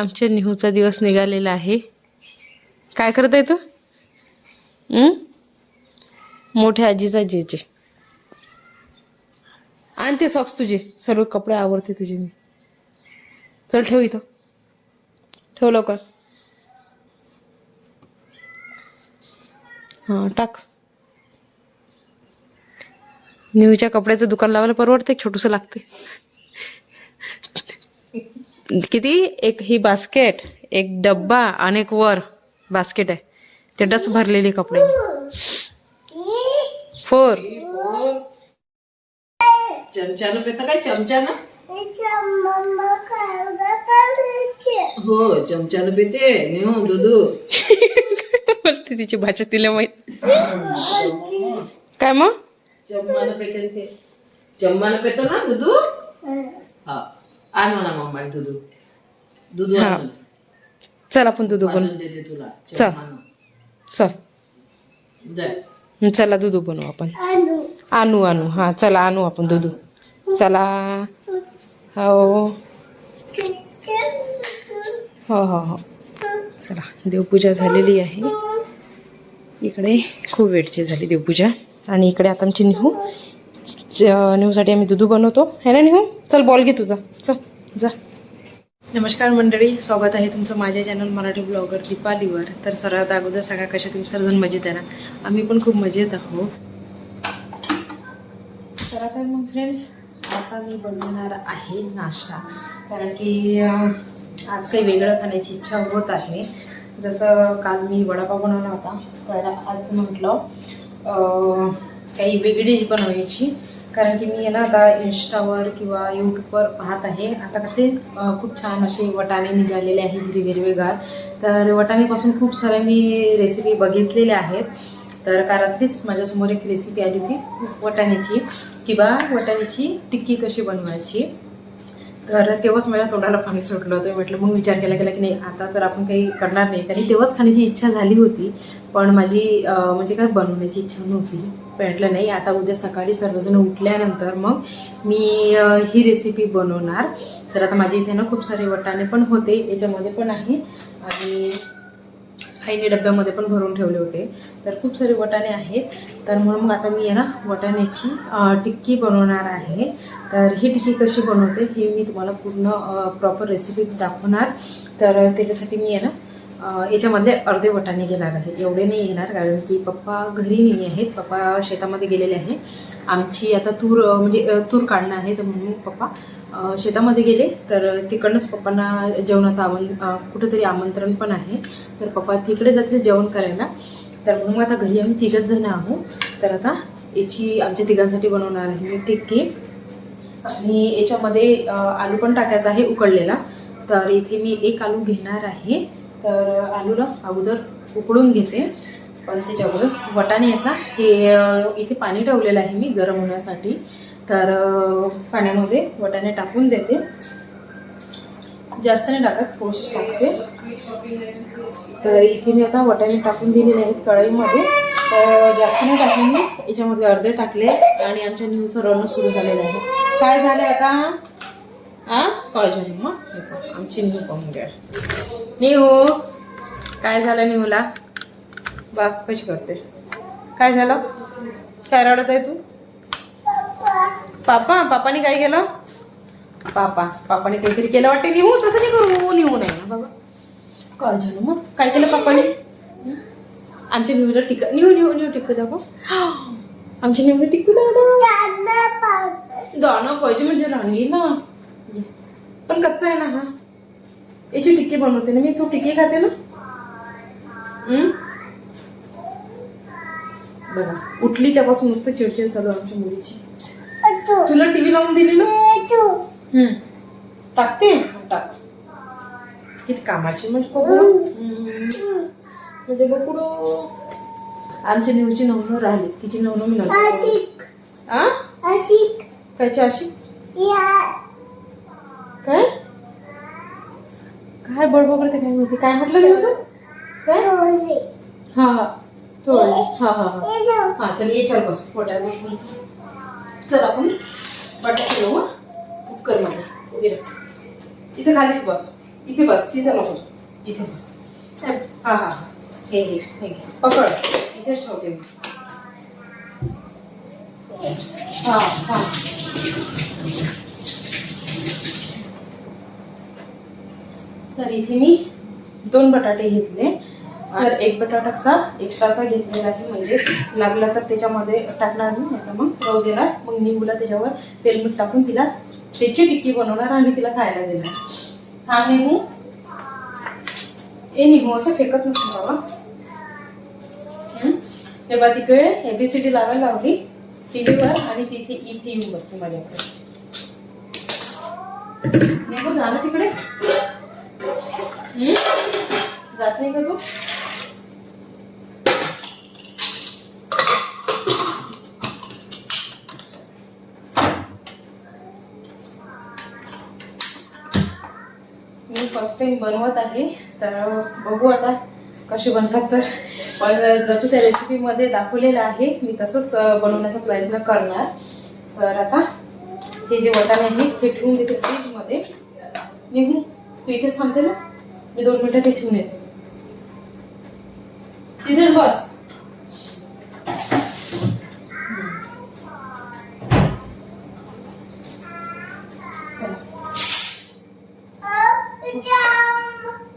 आमच्या निहूचा दिवस निघालेला आहे. काय करत आहे तू? मोठ्या आजीचा जेजे आण ते सॉक्स तुझे सर्व कपडे आवरते तुझे मी. चल ठेव इथं, ठेव लवकर. हां टाक. निहूच्या कपड्याचं दुकान लावायला परवडते, छोटूसं लागते. किती? एक ही बास्केट, एक डब्बा आणि एक वर बास्केट आहे, ते डस भरलेले कपडे. 4 चमच्यानं पेता काय? चमच्यानं? हो चमच्यानं पिते नेऊ दुधू. बोलते तिची भाषा तिला माहित. काय मग? चम्मानं पेते ते. चम्मानं पेतो ना दुधू. हा आण म्हणा मम्मा दुधू. दुधू हा. आण. चल आपण दूध बनवू. देते तुला. चल. चल दे. चला दूध बनवू आपण. आणू हा चला आणू आपण दूध. चला. हो हो हो हो चला. देवपूजा झालेली आहे. इकडे खूप वेळची झाली देवपूजा. आणि इकडे आता आमची निहूसाठी आम्ही दूध बनवतो है ना निहू. चल बॉल घे तुझा. चल जा. नमस्कार मंडळी, स्वागत आहे तुमचं माझ्या चॅनल मराठी ब्लॉगर दीपालीवर. तर सर्वात अगोदर सांगा कशा तुम्ही सर्वजण मजेत आहे ना. आम्ही पण खूप मजेत आहोत. तर मग फ्रेंड्स, आता मी बनवणार आहे नाश्ता. कारण की आज काही वेगळं खाण्याची इच्छा होत आहे. जसं काल मी वडापाव बनवला होता, तर आज म्हटलं काही वेगळी डिश बनवायची. कारण की मी ना आता इंस्टावर किंवा यूट्यूबवर पाहत आहे. आता कसे खूप छान असे वटाणे निघालेले आहे हिरवेगार. तर वटाण्यापासून खूप साऱ्या मी रेसिपी बघितलेल्या आहेत. तर का रात्रीच माझ्यासमोर एक रेसिपी आली होती वटाण्याची, किंवा वटाण्याची टिक्की कशी बनवायची. तर तेव्हाच माझ्या तोंडाला पाणी सुटलं होतं. म्हटलं मग विचार केला की नाही आता तर आपण काही करणार नाही. कारण तेव्हाच खाण्याची इच्छा झाली होती, पण माझी म्हणजे काय बनवण्याची इच्छा नव्हती. म्हटलं नाही आता उद्या सकाळी सर्वजण उठल्यानंतर मग मी ही रेसिपी बनवणार. तर आता माझ्या इथे ना खूप सारे वटाणे पण होते, याच्यामध्ये पण आहे आणि आईने डब्यामध्ये पण भरून ठेवले होते. तर खूप सारे वटाणे आहेत. तर म्हणून मग आता मी आहे ना वटाण्याची टिक्की बनवणार आहे. तर ही टिक्की कशी बनवते हे मी तुम्हाला पूर्ण प्रॉपर रेसिपी दाखवणार. तर त्याच्यासाठी मी आहे ना याच्यामध्ये अर्धे वटाणे घेणार आहे, एवढे नाही घेणार. कारण की पप्पा घरी नाही आहेत, पप्पा शेतामध्ये गेलेले आहे. आमची आता तूर काढणं आहे, तर म्हणून पप्पा शेतामध्ये गेले. तर तिकडनंच पप्पांना जेवणाचं कुठेतरी आमंत्रण पण आहे. तर पप्पा तिकडे जातील जेवण करायला. तर मग आता घरी आम्ही 3घच जण आहोत. तर आता याची आमच्या तिघांसाठी बनवणार आहे मी टिक्की. आणि याच्यामध्ये आलू पण टाकायचा आहे उकडलेला. तर इथे मी 1 आलू घेणार आहे. तर आलूला अगोदर उकडून घेते. पण त्याच्या अगोदर वटाणे आहेत ना, हे इथे पाणी ठेवलेलं आहे मी गरम होण्यासाठी. तर पाण्यामध्ये वटाणे टाकून देते. जास्त नाही टाकत, थोडेसे टाकते. तर इथे मी आता वटाणे टाकून दिलेले आहेत कढईमध्ये. तर जास्त नाही टाकले मी, याच्यामध्ये अर्धे टाकले. आणि आमच्या निहूचं रडणं सुरू झालेलं आहे. काय झालं आता? काय झालं मग? आमची निहू पाहून घ्या. निहू काय झालं? निहूला बाप कशी करते? काय झालं? काय रडत आहे तू? पापाने काय केलं? पापाने काहीतरी केलं वाटते. निहू तसं नाही करू, निहू नाही ना बाबा. काय झालं मग? काय केलं पापाने? आमच्या निहूला टिक्का निहू टिक्का दाखव. आमच्या निहूला टिक्कू दाणं पाहिजे म्हणजे राणी ना, पण कच्चा आहे ना हा. याची टिक्की बनवते ना मी. तू टिक्की खाते ना? बघा उठली त्यापासून नुसतं चिडचिड चालू आमच्या मुलीची. तुला टीव्ही लावून दिली ना? टाकते टाक. किती कामाची म्हणजे म्हणजे बकुडो. आमच्या निहूची नवनव राहिली, तिची नवनव मी कायची अशी काय काय बडबड करते काय माहिती. काय म्हटलं तुझं? काय? हा चल ये. चल बस पोटाला. चल आपण बटाटे घेऊ. कुकर मध्ये इथे खालीच बस. इथे बस, तिथे नको, इथे बस. हा हा, हे घे, पकड, इथेच ठेवते मी. हा हा. तर इथे मी 2 बटाटे घेतले. तर एक बटाटाचा एक्स्ट्राचा घेतलेला आहे, म्हणजे लागला तर त्याच्यामध्ये टाकणार नाही, तर मग राहू देणार. मग निघूला त्याच्यावर तेल मीठ टाकून तिला त्याची टिक्की बनवणार आणि तिला खायला देणार. हा निघू, ए निघू असं फेकत नसतो बाबा. तेव्हा तिकडे ABCD लावायला लावली टीव्हीवर आणि तिथे इथे येऊन बसते माझ्याकडे. निघू जा ना तिकडे. जात नाही का तू? मी फर्स्ट टाइम बनवत आहे, तर बघू आता कसे बनतात. तर पण जसं त्या रेसिपीमध्ये दाखवलेलं आहे मी तसंच बनवण्याचा प्रयत्न करणार. तर आता हे जे वाटाणे आहेत हे ठेवून देते फ्रीजमध्ये. निघू, तू इथेच थांबते ना, मी 2 मिनिटात ते ठेवून येते. तिथेच बस.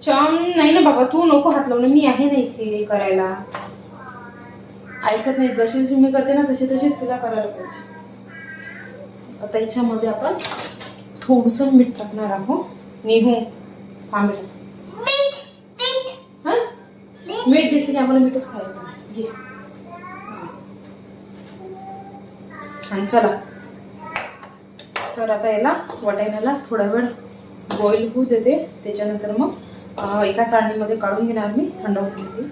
चम नाही ना बाबा, तू नको हात लावणं, मी आहे ना इथे करायला. ऐकत नाही, जशी जशी मी करते ना तशी तशीच तिला करायला पाहिजे. आता याच्यामध्ये आपण थोडंसं मीठ टाकणार आहोत. निघू थांबायचं. हा, मीठ दिसते की आम्हाला मीठच खायचं घे. आणि चला, तर आता याला वाटाण्याला थोडा वेळ बॉईल होऊ देते. त्याच्यानंतर मग एका चाळणीमध्ये काढून घेणार मी, थंड होऊन घेते.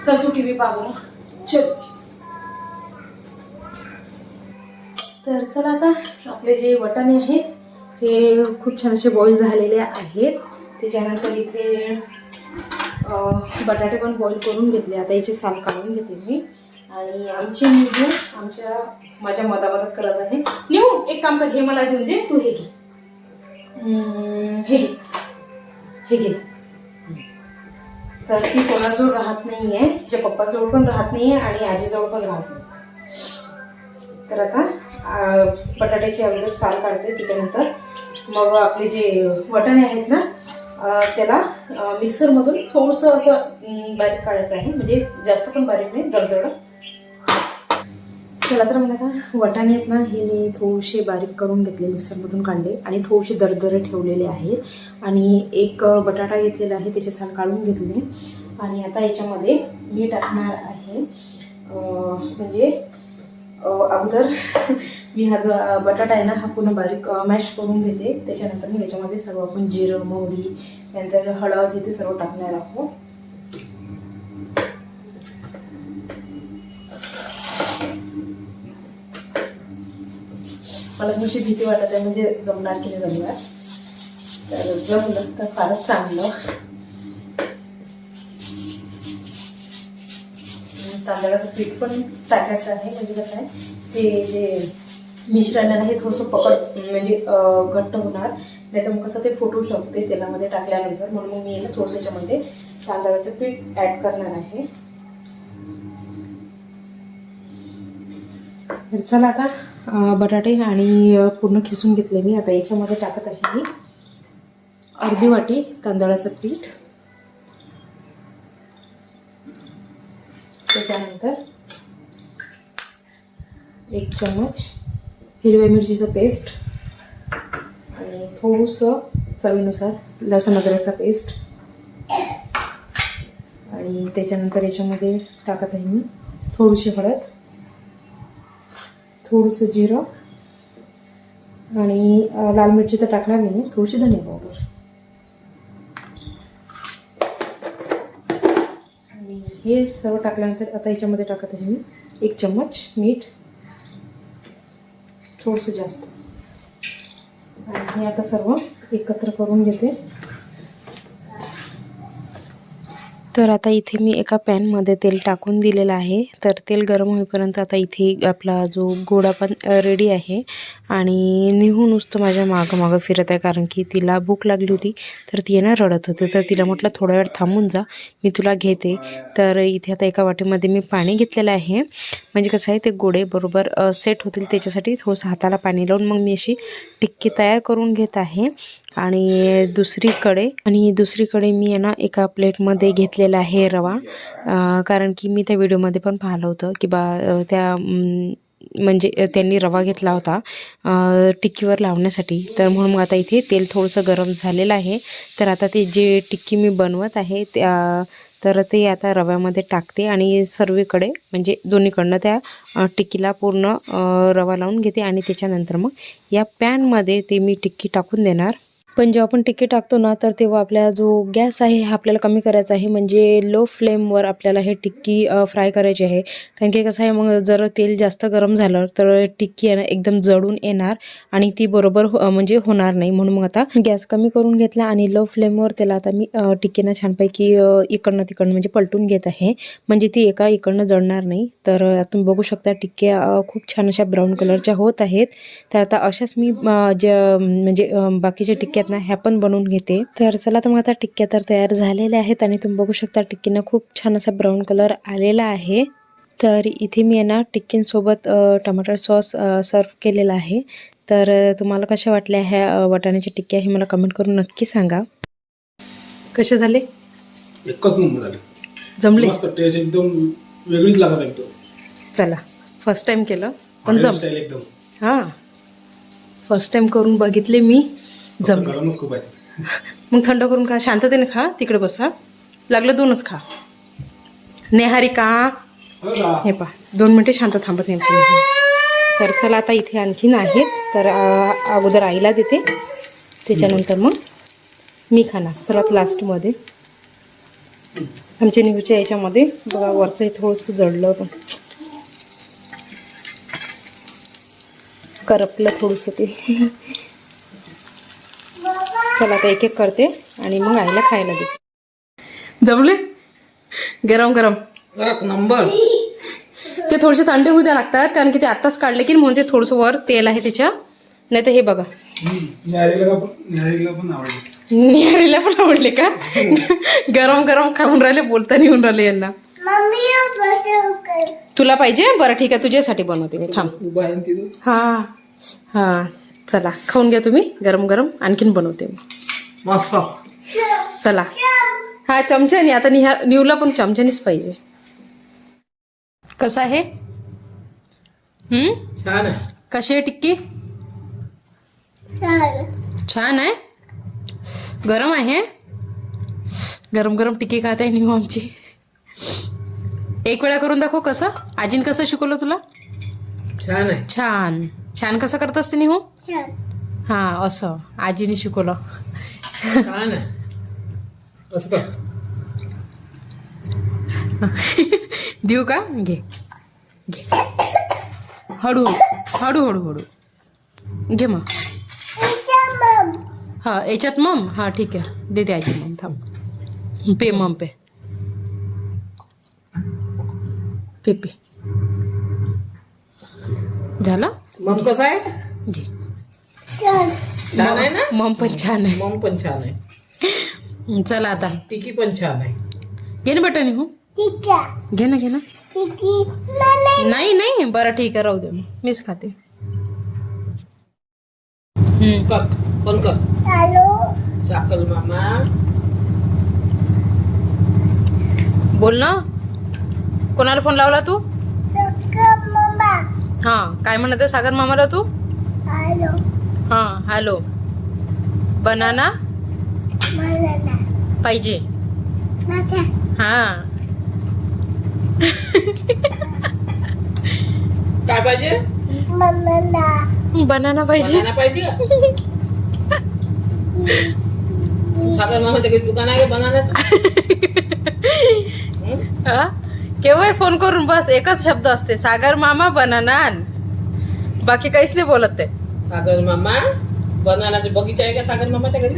चल तू TV पाहू ना, चल. तर चला, आता आपले जे वाटाणे आहेत हे खूप छान असे बॉईल झालेले आहेत. त्याच्यानंतर इथे बटाटे पण बॉईल करून घेतले. आता याचे साल काढून घेते मी. आणि आमची निघू माझ्या मधामधात करत आहे. निघू एक काम कर, हे मला देऊन दे, तू हे घे. हे घे. तर ती कोणाजवळ राहत नाहीये, तिच्या पप्पाजवळ पण राहत नाहीये आणि आजीजवळ पण राहत नाही. तर आता बटाट्याची अगोदर साल काढते. त्याच्यानंतर मग आपले जे वाटाणे आहेत ना त्याला मिक्सरमधून थोडंसं असं बारीक काढायचं आहे, म्हणजे जास्त पण बारीक नाही, दरदर. चला, तर मग आता वाटाणे आहेत ना हे मी थोडेसे बारीक करून घेतले, मिक्सरमधून काढले आणि थोडेसे दरदरे ठेवलेले आहेत. आणि एक बटाटा घेतलेला आहे, त्याचे साल काढून घेतले. आणि आता याच्यामध्ये मी टाकणार आहे, म्हणजे अगोदर मी हा जो बटाटा आहे ना हा पूर्ण बारीक मॅश करून घेते. त्याच्यानंतर मी याच्यामध्ये सर्व आपण जिरं, मोहरी, नंतर हळद हे ते सर्व टाकणार आहोत. मला तुमची भीती वाटत आहे, म्हणजे जमणार की नाही जमणार. तर जमलं तर फारच चांगलं. तांदळाचं पीठ पण टाकायचं आहे, म्हणजे कसं आहे ते जे मिश्रण आहे हे थोडंसं म्हणजे घट्ट होणार, नाही तर मग कसं ते फुटू शकते तेलामध्ये टाकल्यानंतर. म्हणून मग मी ना थोडंसं याच्यामध्ये तांदळाचं पीठ ॲड करणार आहे. तर चला, आता बटाटे आणि पूर्ण खिसून घेतले मी. आता याच्यामध्ये टाकत आहे मी अर्धी वाटी तांदळाचं पीठ. त्याच्यानंतर 1 चम्मच हिरव्या मिरचीचं पेस्ट आणि थोडंसं चवीनुसार लसूण अद्रकचा पेस्ट. आणि त्याच्यानंतर याच्यामध्ये टाकत आहे मी थोडीशी हळद, थोडंसं जिरं आणि लाल मिरची तर टाकणार नाही, थोडीशी धनिया पावडर. आणि हे सर्व टाकल्यानंतर आता याच्यामध्ये टाकत आहे मी 1 चम्मच मीठ, थोडंसं जास्त. आणि हे आता सर्व एकत्र करून घेते. तर आता इथे मी एका पॅनमध्ये तेल टाकून दिलेलं आहे. तर तेल गरम होईपर्यंत आता इथे आपला जो गोडा पण रेडी आहे. आणि निहू नुसतं माझ्या मागं फिरत आहे, कारण की तिला भूक लागली होती. तर ती ना रडत होती. तर तिला म्हटलं थोडा वेळ थांबून जा, मी तुला घेते. तर इथे आता एका वाटीमध्ये मी पाणी घेतलेलं आहे. म्हणजे कसं आहे, ते गोडे बरोबर सेट होतील त्याच्यासाठी थोडंसं हाताला पाणी लावून मग मी अशी टिक्की तयार करून घेत आहे. आणि दुसरीकडे मी आहे ना एका प्लेटमध्ये घेतलेला आहे रवा. कारण की मी त्या व्हिडिओमध्ये पण पाहिलं होतं की म्हणजे त्यांनी रवा घेतला होता टिक्कीवर लावण्यासाठी. तर म्हणून मग आता इथे तेल थोडंसं गरम झालेलं आहे. तर आता ते जे टिक्की मी बनवत आहे तर ते आता रव्यामध्ये टाकते आणि सर्वीकडे म्हणजे दोन्हीकडनं त्या टिक्कीला पूर्ण रवा लावून घेते. आणि त्याच्यानंतर मग या पॅनमध्ये ते मी टिक्की टाकून देणार. पण जेव्हा आपण टिक्की टाकतो ना, तर तेव्हा आपला जो गॅस आहे हा आपल्याला कमी करायचा आहे. म्हणजे लो फ्लेमवर आपल्याला हे टिक्की फ्राय करायची आहे. कारण की कसं आहे, मग जर तेल जास्त गरम झालं तर टिक्की आहे ना एकदम जळून येणार आणि ती बरोबर म्हणजे होणार नाही. म्हणून मग आता गॅस कमी करून घेतला आणि लो फ्लेमवर त्याला आता मी टिक्कीनं छानपैकी इकडनं तिकडनं म्हणजे पलटून घेत आहे. म्हणजे ती एका इकडनं जळणार नाही. तर तुम्ही बघू शकता टिक्क्या खूप छान अशा ब्राऊन कलरच्या होत आहेत. तर आता अशाच मी म्हणजे बाकीच्या टिक्क्या ना ह्या पण बनवून घेते. तर चला, तर मग आता टिक्क्या तर तयार झालेल्या आहेत आणि तुम्ही बघू शकता टिक्कीनं खूप छान असा ब्राऊन कलर आलेला आहे. तर इथे मी आहे ना टिक्कींसोबत टमाटर सॉस सर्व केलेला आहे. तर तुम्हाला कशा वाटल्या ह्या वाटाण्याच्या टिक्क्या हे मला कमेंट करून नक्की सांगा. कसे झाले? एकच नंबर झाले, जमले? मस्त टेस्ट एकदम वेगळीच लागत एकदम. चला, फर्स्ट टाइम केलं पण जम स्टाईल एकदम. हां, फर्स्ट टाइम करून बघितले मी, जम. गरमच खूप आहे. मग थंड करून खा, शांततेने खा. तिकडे बसा, लागलं 2च खा. नेहारिका, हो का? हे पहा 2 मिनिटे शांत थांबत नाही आमची नेहा. तर चला, आता इथे आणखीन आहेत. तर अगोदर आईला देते, त्याच्यानंतर मग मी खाणार सर्वात लास्टमध्ये. आमच्या नेहूच्या याच्यामध्ये बघा वरचं हे थोडंसं जळलं, पण करपलं थोडंसं ते. चला, आता एक एक करते आणि मग आईला खायला देते. जमले? गरम गरम एक नंबर. ते थोडेसे थंडे होऊ द्या लागतात, कारण की ते आत्ताच काढले की म्हणून ते थोडंसं वर तेल आहे त्याच्या. नाही तर हे बघा, न्याहारीला पण आवडले. निहारीला पण आवडले का? गरम गरम खाऊन राहिले, बोलता नाही येऊन राहिले यांना. तुला पाहिजे? बरं ठीक आहे, तुझ्यासाठी बनवते मी, थांब. उभा आहे तिथं. हां हां, चला खाऊन घ्या तुम्ही, गरम गरम आणखीन बनवते मी. मस्त. चला, हा चमच्याने. आता निवला पण चमच्यानेच पाहिजे. कसं आहे? छान आहे. कशी आहे टिक्की? छान आहे. गरम आहे. गरम गरम टिक्की खात आहे निहू आमची. एक वेळा करून दाखव कसं. आजीन कसं शिकवलं तुला? छान आहे. छान. छान कसं करत असते निहू? हा, असं आजीने शिकवलं. छान आहे. असं का? देऊ का? घे घे, हळू हळू हळू हळू घे मग. हा, याच्यात मम. हा ठीक आहे, देते आजी मम. थांब, पे मम, पे पे पे. झालं? मम कसं आहे? घे. छान आहे ना? मम पण छान आहे. मम पण छान आहे. चला आता टिकी पण छान आहे. घे ना बेटा निहू, घे ना घे ना. नाही नाही, बरं ठीक आहे, राहू दे, मग मीच खाते. कर, फोन कर. शाकल मामा. बोल ना, कोणाला फोन लावला तू? हा, काय म्हणत आहे सागर मामाला तू? हा, हॅलो. बनाना पाहिजे? हा. काय पाहिजे? बनाना पाहिजे. बनाना पाहिजे का? सागर मामाच्या काही दुकान आहे का बनानाचं? हा, केव्हा फोन करून बस एकच शब्द असते, सागर मामा बनाना आण. बाकी काहीच नाही बोलत ते. सागर मामा बनानाचे बगीचा आहे का सागर मामाच्या घरी?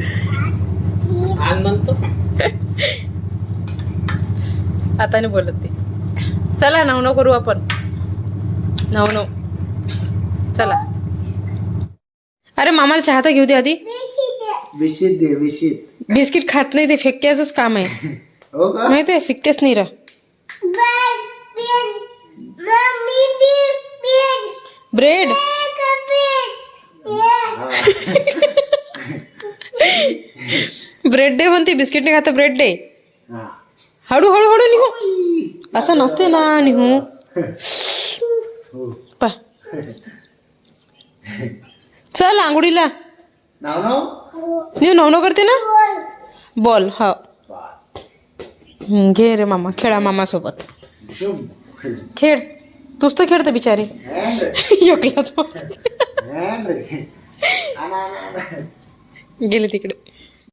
आण म्हणतो. आता नाही बोलत ते. चला नव करू आपण. नव चला. अरे मामाला चहा तर घेऊ दे आधी. बिस्किट दे बिस्किट. बिस्किट खात नाही ते, फेक्याचंच काम आहे हो का? माहिती आहे. फिकतेच नाही रा. ब्रेड ब्रेड डे म्हणते, बिस्किट नाही खात ब्रेड डे. हा. हळू हळू हळू निघू. असं नसते ना निघू. पा चल आंघोळीला. नाव नाव न्यू नवनो करते ना. बॉल हा. घे रे मामा, खेळा मामा सोबत. शुभ. खेळ. तूच तर खेळते बिचारे. हँड एकला तो. हँड आणा आणा. गेले तिकडे.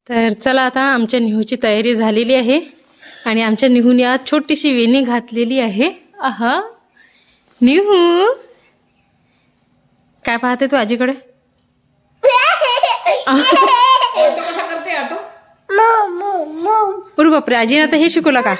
तर चला आता आमच्या निहूची तयारी झालेली आहे आणि आमच्या निहूने आज छोटीशी वेणी घातलेली आहे. आहा निहू काय पाहते तू आजीकडे. ऑटो कसा करते ऑटो? अरे बापरे, आजीने आता हे शिकवलं का.